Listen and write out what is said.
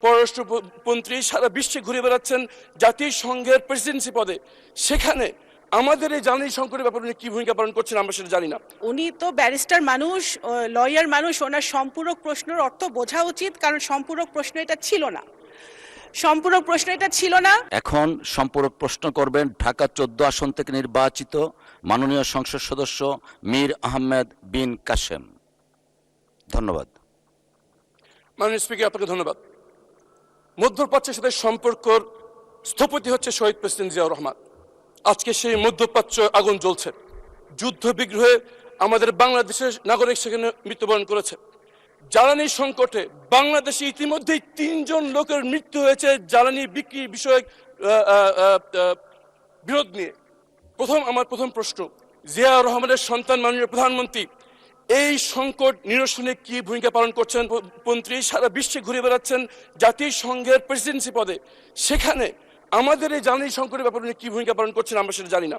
পররাষ্ট্রমন্ত্রী সারা বিশ্বে ঘুরে বেড়াচ্ছেন জাতিসংঘের প্রেসিডেন্সি পদে, সেখানে আমাদের এই জ্বালানি সংকটের ব্যাপারে উনি কি ভূমিকা পালন করছেন আমরা সেটা জানি না। উনি তো ব্যারিস্টার মানুষ, লয়ার মানুষ, ওনার সম্পূরক প্রশ্নের অর্থ বোঝা উচিত, কারণ সম্পূরক প্রশ্ন এটা ছিল না। সম্পূরক প্রশ্ন এটা ছিল না। এখন সম্পূরক প্রশ্ন করবেন ঢাকা 14 আসন থেকে নির্বাচিত মাননীয় সংসদ সদস্য মীর আহমেদ বিন কাসেম। ধন্যবাদ। মাননীয় স্পিকার, আপনাকে ধন্যবাদ। মধ্যপ্রাচ্যের সাথে সম্পর্কর স্থপতি হচ্ছে শহীদ প্রেসিডেন্ট জিয়াউর রহমান। আজকে সেই মধ্যপ্রাচ্য আগুন জ্বলছে। যুদ্ধ বিগ্রহে আমাদের বাংলাদেশের নাগরিক সেখানে মৃত্যুবরণ করেছে। জ্বালানি সংকটে বাংলাদেশে ইতিমধ্যেই 3 জন লোকের মৃত্যু হয়েছে জ্বালানি বিক্রি বিষয়ক বিরোধ নিয়ে। আমার প্রথম প্রশ্ন, জিয়াউর রহমানের সন্তান মাননীয় প্রধানমন্ত্রী এই সংকট নিরসনে কি ভূমিকা পালন করছেন? মন্ত্রী সারা বিশ্বে ঘুরে বেড়াচ্ছেন জাতিসংঘের প্রেসিডেন্সি পদে, সেখানে আমাদের এই জ্বালানি সংকটের ব্যাপারে উনি কি ভূমিকা পালন করছেন আমরা সেটা জানি না।